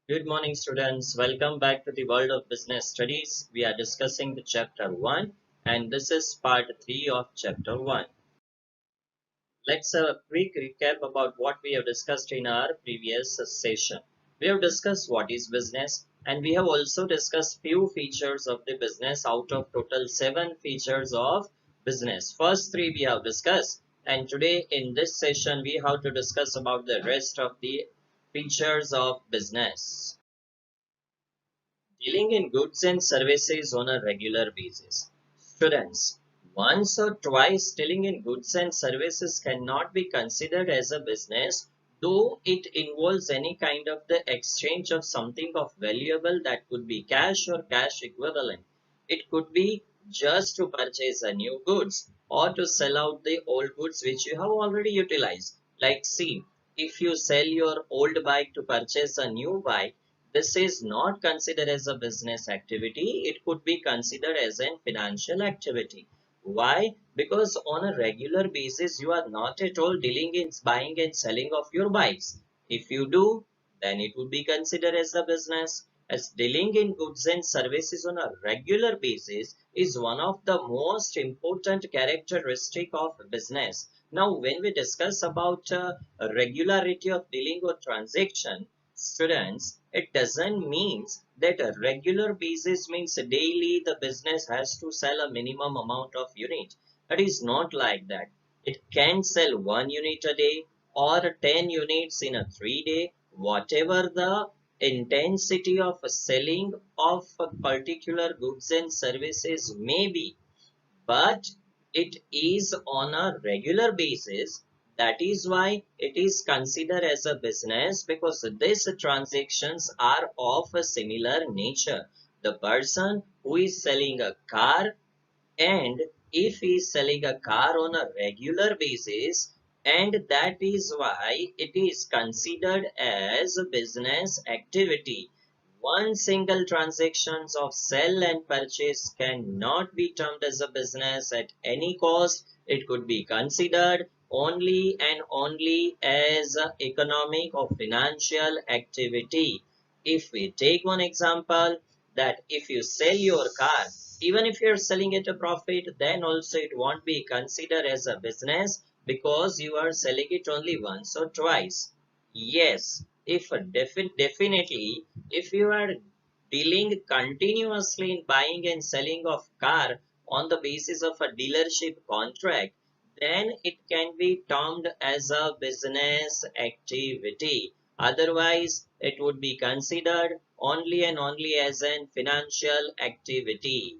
Good morning, students. Welcome back to the world of business studies. We are discussing the chapter 1, and this is part 3 of chapter 1. Let's a quick recap about what we have discussed in our previous session. We have discussed what is business, and we have also discussed few features of the business out of total 7 features of business. First 3 we have discussed, and today in this session we have to discuss about the rest of the features of business. Dealing in goods and services on a regular basis. Students, once or twice dealing in goods and services cannot be considered as a business, though it involves any kind of the exchange of something of valuable that could be cash or cash equivalent. It could be just to purchase a new goods or to sell out the old goods which you have already utilized. Like see, if you sell your old bike to purchase a new bike, this is not considered as a business activity. It could be considered as a financial activity. Why? Because on a regular basis, you are not at all dealing in buying and selling of your bikes. If you do, then it would be considered as a business. As dealing in goods and services on a regular basis is one of the most important characteristic of business. Now, when we discuss about regularity of dealing or transaction, students, it doesn't mean that a regular basis means daily the business has to sell a minimum amount of unit. It is not like that. It can sell 1 unit a day or 10 units in a 3 day, whatever the intensity of selling of a particular goods and services may be, but it is on a regular basis. That is why it is considered as a business, because these transactions are of a similar nature. The person who is selling a car, and if he is selling a car on a regular basis, and that is why it is considered as a business activity. One single transactions of sell and purchase cannot be termed as a business at any cost. It could be considered only and only as a economic or financial activity. If we take one example, that if you sell your car, even if you're selling at a profit, then also it won't be considered as a business, because you are selling it only once or twice. Yes, if definitely, if you are dealing continuously in buying and selling of car on the basis of a dealership contract, then it can be termed as a business activity. Otherwise, it would be considered only and only as an financial activity.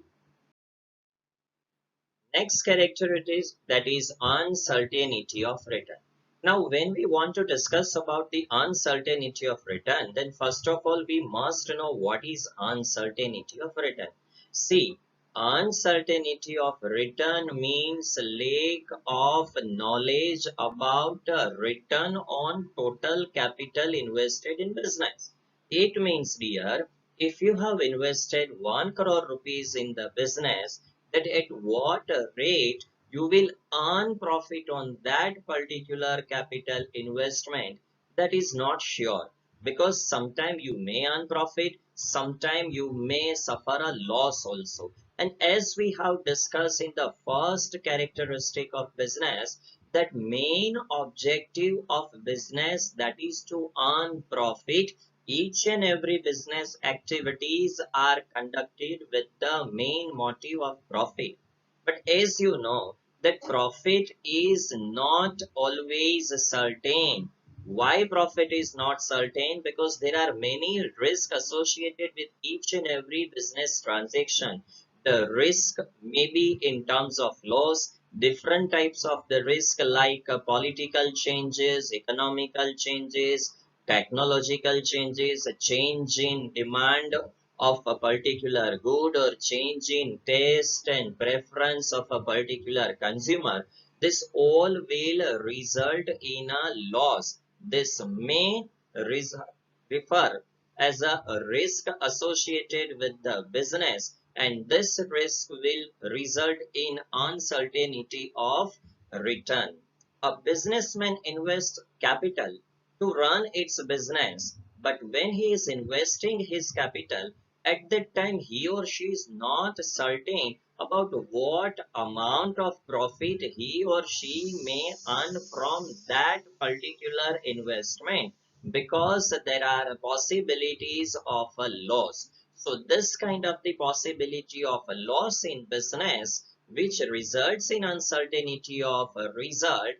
Next character it is, that is uncertainty of return. Now, when we want to discuss about the uncertainty of return, then first of all, we must know what is uncertainty of return. See, uncertainty of return means lack of knowledge about return on total capital invested in business. It means, dear, if you have invested 1 crore rupees in the business, that at what rate you will earn profit on that particular capital investment, that is not sure, because sometime you may earn profit, sometime you may suffer a loss also. And as we have discussed in the first characteristic of business, that main objective of business, that is to earn profit, each and every business activities are conducted with the main motive of profit. But as you know, that profit is not always certain. Why profit is not certain? Because there are many risks associated with each and every business transaction. The risk may be in terms of loss, different types of the risk, like political changes, economical changes, technological changes, a change in demand of a particular good, or change in taste and preference of a particular consumer. This all will result in a loss. This may refer as a risk associated with the business, and this risk will result in uncertainty of return. A businessman invests capital to run its business, But when he is investing his capital, at that time he or she is not certain about what amount of profit he or she may earn from that particular investment, because there are possibilities of a loss. So this kind of the possibility of a loss in business, which results in uncertainty of a result,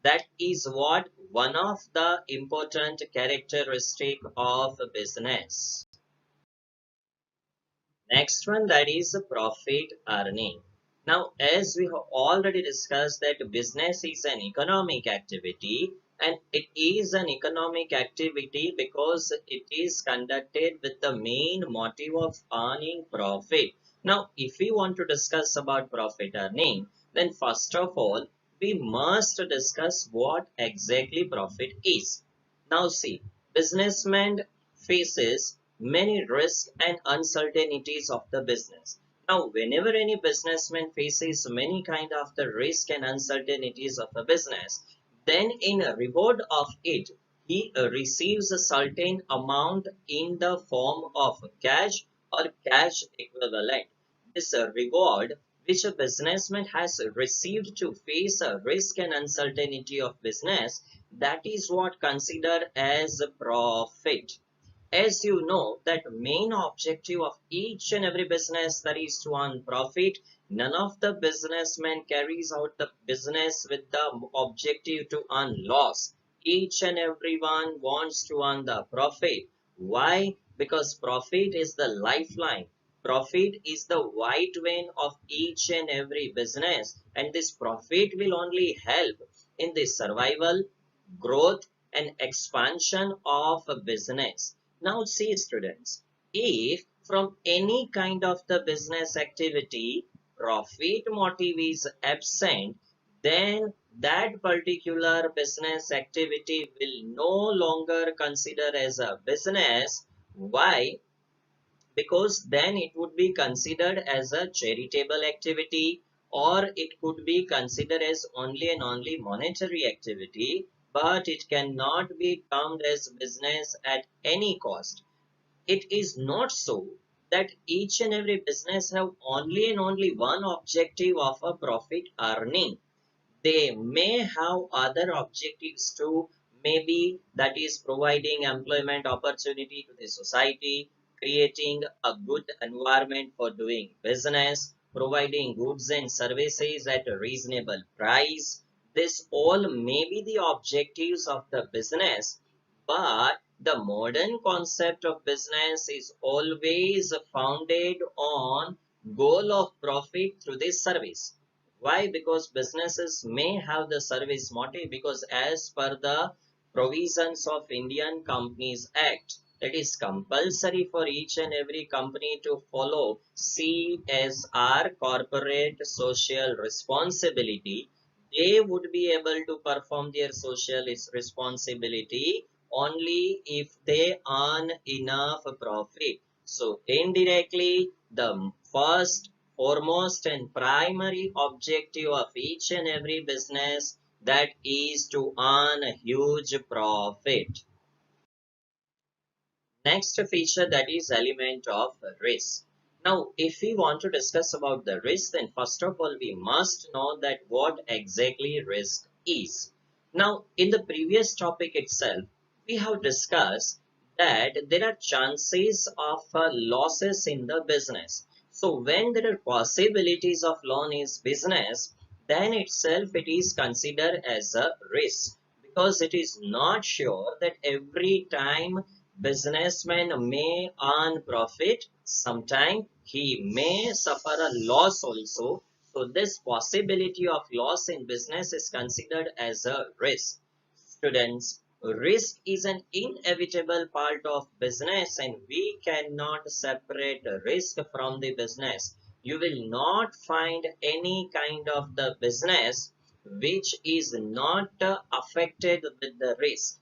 that is what one of the important characteristic of a business. Next one, that is profit earning. Now, as we have already discussed that business is an economic activity, and it is an economic activity because it is conducted with the main motive of earning profit. Now, if we want to discuss about profit earning, then first of all, we must discuss what exactly profit is. Now see, businessman faces many risks and uncertainties of the business. Now, whenever any businessman faces many kind of the risk and uncertainties of a business, then in a reward of it, he receives a certain amount in the form of cash or cash equivalent. This reward which a businessman has received to face a risk and uncertainty of business, that is what considered as profit. As you know that main objective of each and every business, that is to earn profit. None of the businessmen carries out the business with the objective to earn loss. Each and everyone wants to earn the profit. Why? Because profit is the lifeline. Profit is the white vein of each and every business, and this profit will only help in the survival, growth, and expansion of a business. Now see students, if from any kind of the business activity profit motive is absent, then that particular business activity will no longer consider as a business. Why? Because then it would be considered as a charitable activity, or it could be considered as only and only monetary activity, but it cannot be termed as business at any cost. It is not so that each and every business have only and only one objective of a profit earning. They may have other objectives too, maybe that is providing employment opportunity to the society, creating a good environment for doing business, providing goods and services at a reasonable price. This all may be the objectives of the business, but the modern concept of business is always founded on goal of profit through this service. Why? Because businesses may have the service motive, because as per the provisions of Indian Companies Act, it is compulsory for each and every company to follow CSR, corporate social responsibility. They would be able to perform their social responsibility only if they earn enough profit. So indirectly, the first, foremost and primary objective of each and every business, that is to earn a huge profit. Next feature, that is element of risk. Now, if we want to discuss about the risk, then first of all, we must know that what exactly risk is. Now, in the previous topic itself, we have discussed that there are chances of losses in the business. So, when there are possibilities of loss in business, then itself it is considered as a risk, because it is not sure that every time businessman may earn profit, sometime he may suffer a loss also. So this possibility of loss in business is considered as a risk. Students, risk is an inevitable part of business, and we cannot separate risk from the business. You will not find any kind of the business which is not affected with the risk.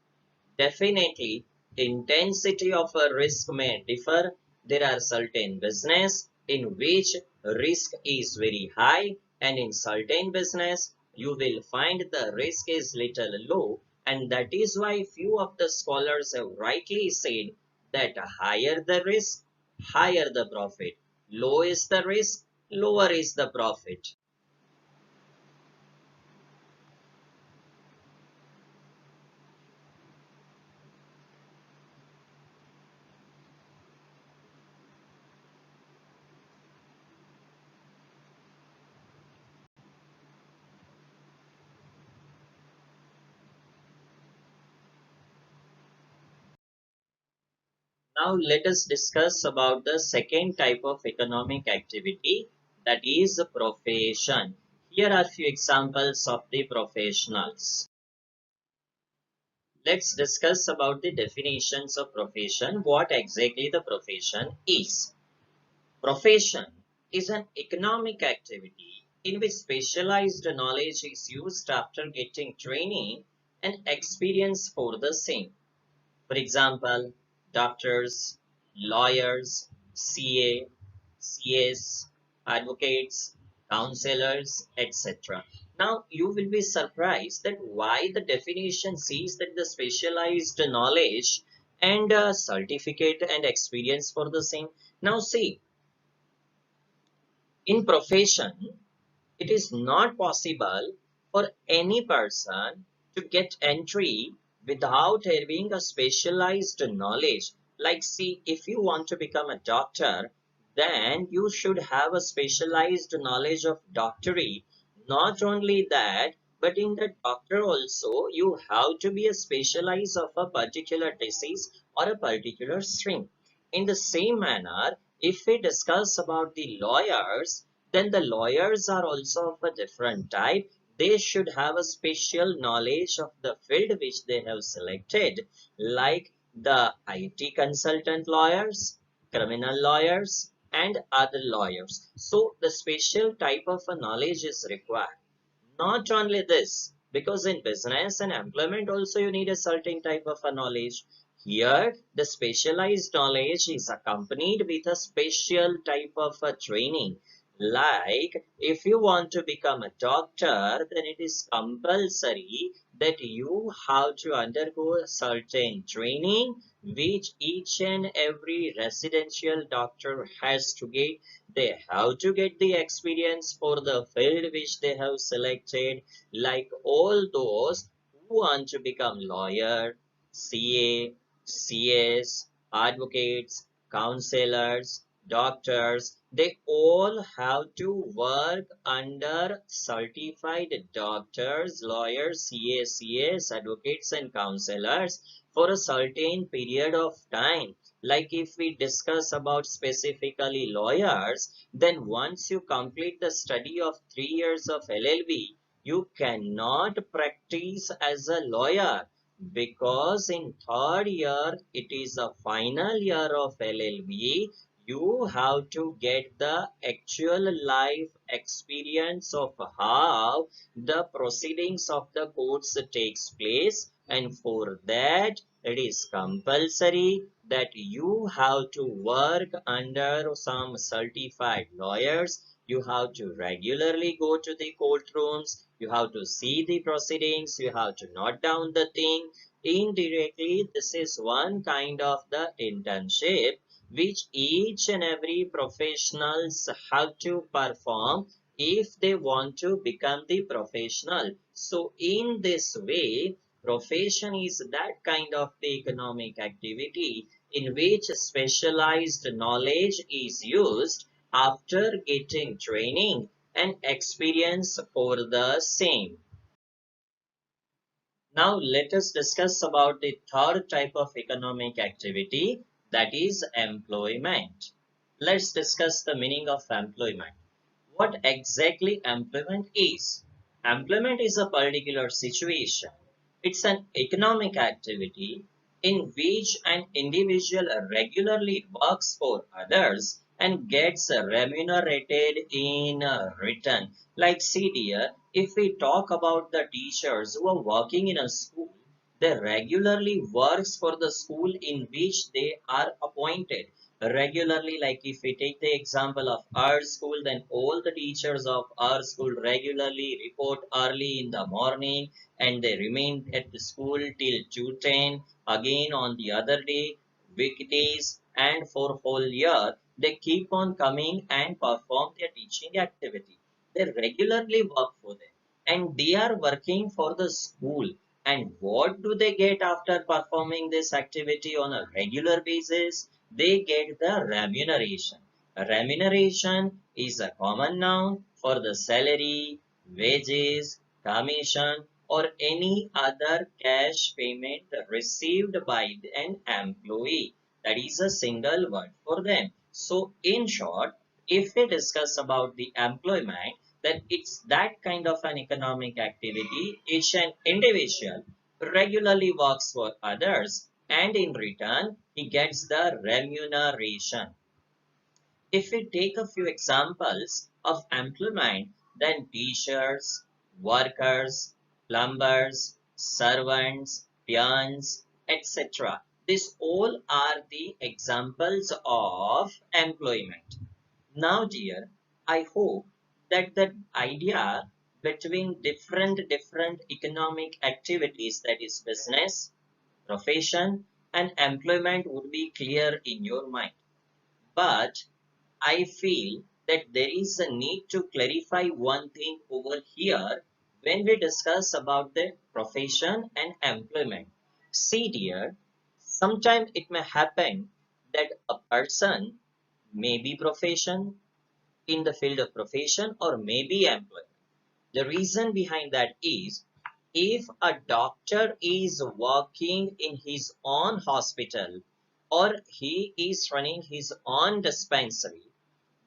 Definitely, intensity of a risk may differ. There are certain business in which risk is very high, and in certain business you will find the risk is little low. And that is why few of the scholars have rightly said that higher the risk, higher the profit. Low is the risk, lower is the profit. Now let us discuss about the second type of economic activity, that is a profession. Here are few examples of the professionals. Let's discuss about the definitions of profession, what exactly the profession is. Profession is an economic activity in which specialized knowledge is used after getting training and experience for the same. For example, doctors, lawyers, CA, CS, advocates, counselors, etc. Now, you will be surprised that why the definition says that the specialized knowledge and certificate and experience for the same. Now, see, in profession, it is not possible for any person to get entry without having a specialized knowledge. Like, see, if you want to become a doctor, then you should have a specialized knowledge of doctory. Not only that, but in the doctor also, you have to be a specialized of a particular disease or a particular stream. In the same manner, if we discuss about the lawyers, then the lawyers are also of a different type. They should have a special knowledge of the field which they have selected, like the IT consultant lawyers, criminal lawyers, and other lawyers. So the special type of a knowledge is required. Not only this, because in business and employment also you need a certain type of a knowledge. Here, the specialized knowledge is accompanied with a special type of a training. Like, if you want to become a doctor, then it is compulsory that you have to undergo a certain training, which each and every residential doctor has to get. They have to get the experience for the field which they have selected, like all those who want to become lawyer, CA, CS, advocates, counselors, doctors. They all have to work under certified doctors, lawyers, CAs, CAs, advocates, and counselors for a certain period of time. Like if we discuss about specifically lawyers, then once you complete the study of 3 years of LLB, you cannot practice as a lawyer, because in third year it is a final year of LLB. You have to get the actual life experience of how the proceedings of the courts takes place, and for that it is compulsory that you have to work under some certified lawyers. You have to regularly go to the courtrooms. You have to see the proceedings. You have to note down the thing. Indirectly, this is one kind of the internship which each and every professionals have to perform if they want to become the professional. So in this way, profession is that kind of the economic activity in which specialized knowledge is used after getting training and experience for the same. Now let us discuss about the third type of economic activity, that is employment. Let's discuss the meaning of employment. What exactly employment is? Employment is a particular situation. It's an economic activity in which an individual regularly works for others and gets remunerated in return. Like see dear, if we talk about the teachers who are working in a school, They regularly works for the school in which they are appointed. Regularly, like if we take the example of our school, then all the teachers of our school regularly report early in the morning and they remain at the school till 2:10. Again on the other day, weekdays, and for whole year, they keep on coming and perform their teaching activity. They regularly work for them and they are working for the school. And what do they get after performing this activity on a regular basis? They get the remuneration. Remuneration is a common noun for the salary, wages, commission, or any other cash payment received by an employee. That is a single word for them. So, in short, if we discuss about the employment, then it's that kind of an economic activity which an individual regularly works for others and in return he gets the remuneration. If we take a few examples of employment, then teachers, workers, plumbers, servants, peons, etc. These all are the examples of employment. Now, dear, I hope that the idea between different economic activities, that is business, profession, and employment would be clear in your mind. But I feel that there is a need to clarify one thing over here when we discuss about the profession and employment. See dear, sometimes it may happen that a person may be profession in the field of profession or may be employment. The reason behind that is if a doctor is working in his own hospital or he is running his own dispensary,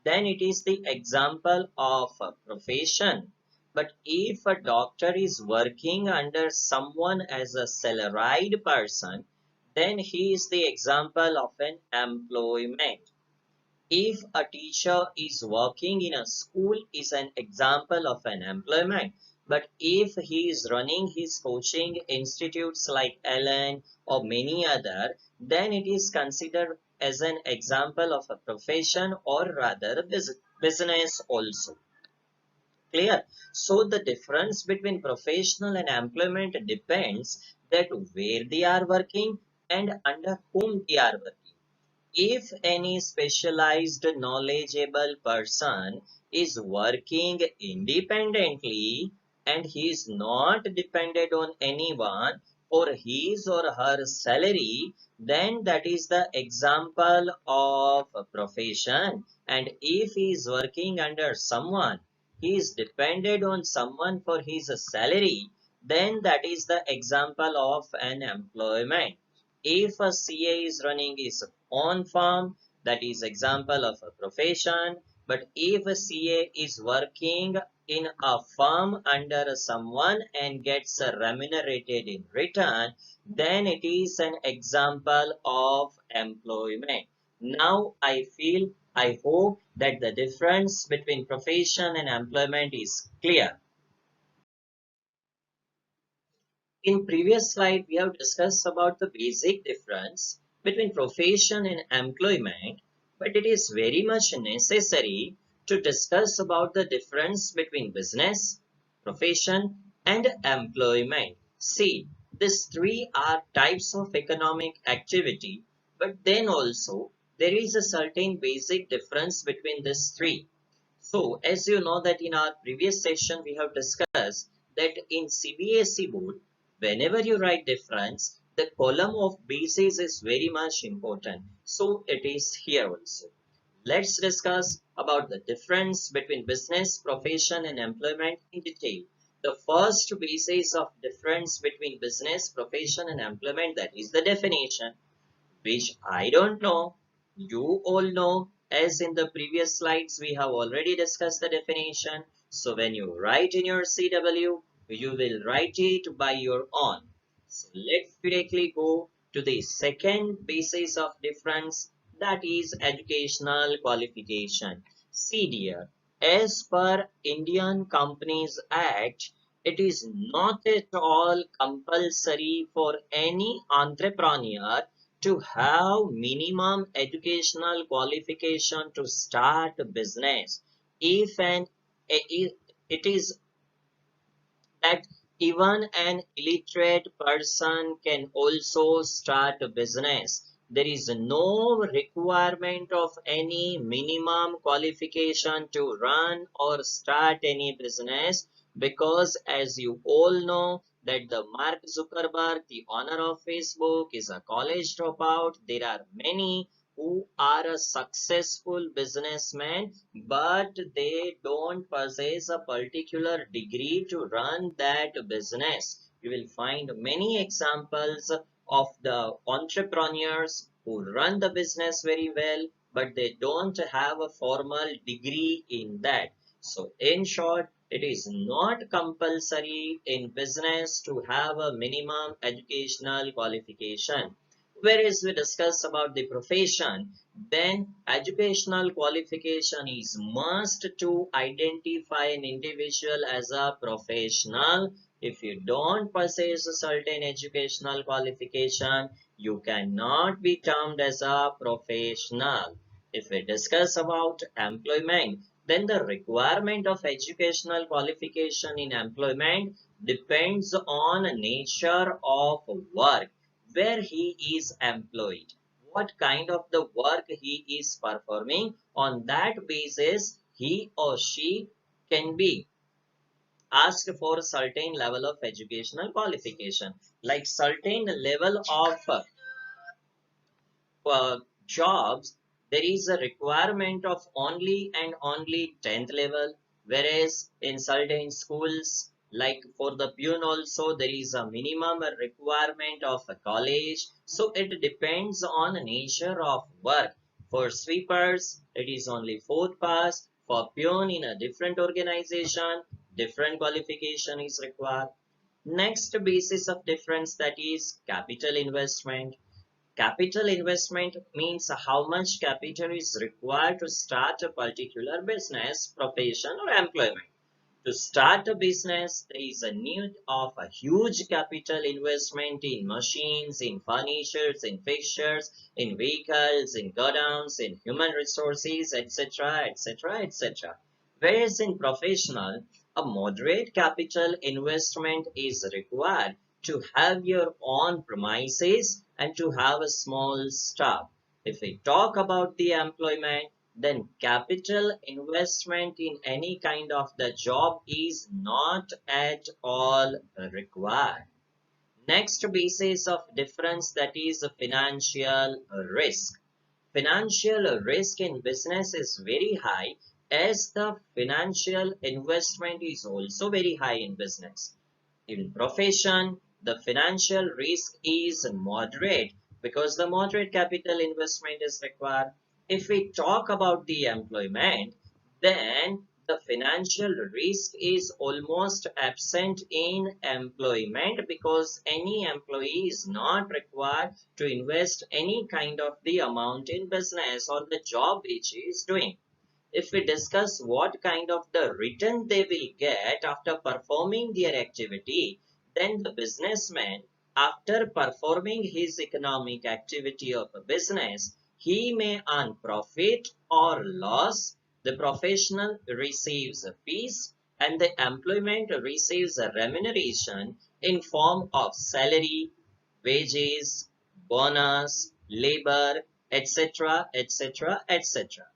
then it is the example of a profession. But if a doctor is working under someone as a salaried person, then he is the example of an employment. If a teacher is working in a school is an example of an employment. But if he is running his coaching institutes like Ellen or many other, then it is considered as an example of a profession or rather business also. Clear? So the difference between professional and employment depends that where they are working and under whom they are working. If any specialized knowledgeable person is working independently and he is not dependent on anyone for his or her salary, then that is the example of a profession. And if he is working under someone, he is dependent on someone for his salary, then that is the example of an employment. If a CA is running his own farm, that is example of a profession. But if a CA is working in a firm under someone and gets remunerated in return, then it is an example of employment. Now I hope that the difference between profession and employment is clear. In previous slide, we have discussed about the basic difference between profession and employment, but it is very much necessary to discuss about the difference between business, profession, and employment. See, these three are types of economic activity, but then also there is a certain basic difference between these three. So, as you know that in our previous session we have discussed that in CBSE board, whenever you write difference, the column of basis is very much important. So, it is here also. Let's discuss about the difference between business, profession and employment in detail. The first basis of difference between business, profession and employment, that is the definition, which I don't know. You all know, as in the previous slides, we have already discussed the definition. So when you write in your CW, you will write it by your own. So let's directly go to the second basis of difference, that is educational qualification. See dear, as per Indian Companies Act, it is not at all compulsory for any entrepreneur to have minimum educational qualification to start a business. If an if it is that even an illiterate person can also start a business. There is no requirement of any minimum qualification to run or start any business, because as you all know that the Mark Zuckerberg, the owner of Facebook, is a college dropout. There are many who are a successful businessman, but they don't possess a particular degree to run that business. You will find many examples of the entrepreneurs who run the business very well, but they don't have a formal degree in that. So in short, it is not compulsory in business to have a minimum educational qualification. Whereas we discuss about the profession, then educational qualification is must to identify an individual as a professional. If you don't possess a certain educational qualification, you cannot be termed as a professional. If we discuss about employment, then the requirement of educational qualification in employment depends on nature of work, where he is employed, what kind of the work he is performing. On that basis, he or she can be asked for a certain level of educational qualification, like certain level of uh, jobs, there is a requirement of only and only 10th level, whereas in certain schools, like for the peon also, there is a minimum requirement of a college. So it depends on the nature of work. For sweepers, it is only fourth pass. For peon in a different organization, different qualification is required. Next basis of difference, that is capital investment. Capital investment means how much capital is required to start a particular business, profession, or employment. To start a business, there is a need of a huge capital investment in machines, in furnitures, in fixtures, in vehicles, in godowns, in human resources, etc., etc., etc. Whereas in professional, a moderate capital investment is required to have your own premises and to have a small staff. If we talk about the employment, then capital investment in any kind of the job is not at all required. Next basis of difference, that is financial risk. Financial risk in business is very high, as the financial investment is also very high in business. In profession, the financial risk is moderate because the moderate capital investment is required. If we talk about the employment, then the financial risk is almost absent in employment, because any employee is not required to invest any kind of the amount in business or the job which he is doing. If we discuss what kind of the return they will get after performing their activity, then the businessman, after performing his economic activity of a business, he may earn profit or loss. The professional receives a fees, and the employment receives a remuneration in form of salary, wages, bonus, labor, etc., etc., etc.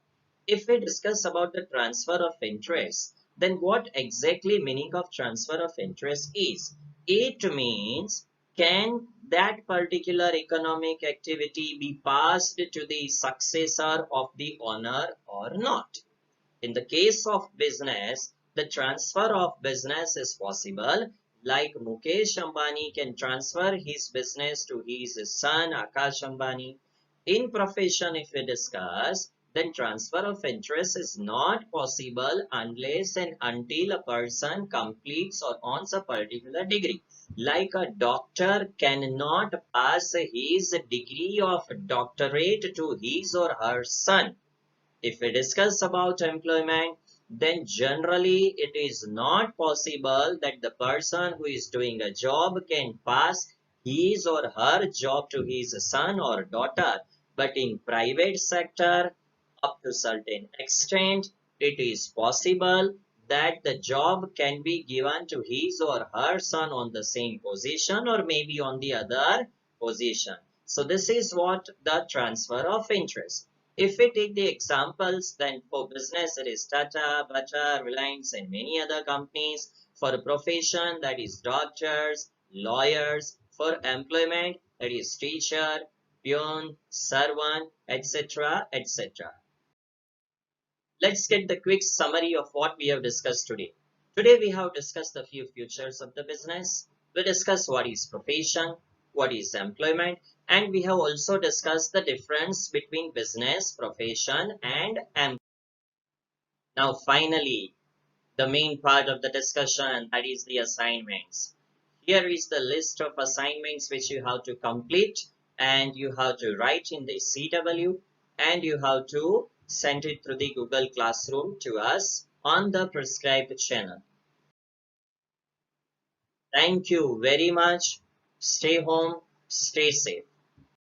If we discuss about the transfer of interest, then what exactly meaning of transfer of interest is? It means, can that particular economic activity be passed to the successor of the owner or not? In the case of business, the transfer of business is possible. Like Mukesh Ambani can transfer his business to his son Akash Ambani. In profession, if we discuss, then transfer of interest is not possible unless and until a person completes or owns a particular degree. Like a doctor cannot pass his degree of doctorate to his or her son. If we discuss about employment, then generally it is not possible that the person who is doing a job can pass his or her job to his son or daughter. But in private sector, up to certain extent, it is possible that the job can be given to his or her son on the same position or maybe on the other position. So this is what the transfer of interest. If we take the examples, then for business it is Tata, Bata, Reliance and many other companies. For a profession, that is doctors, lawyers. For employment, that is teacher, peon, servant, etc. etc. Let's get the quick summary of what we have discussed today. Today we have discussed a few features of the business. We discussed what is profession, what is employment, and we have also discussed the difference between business, profession, and employment. Now finally, the main part of the discussion, that is the assignments. Here is the list of assignments which you have to complete, and you have to write in the CW, and you have to send it through the Google Classroom to us on the prescribed channel. Thank you very much. Stay home, stay safe.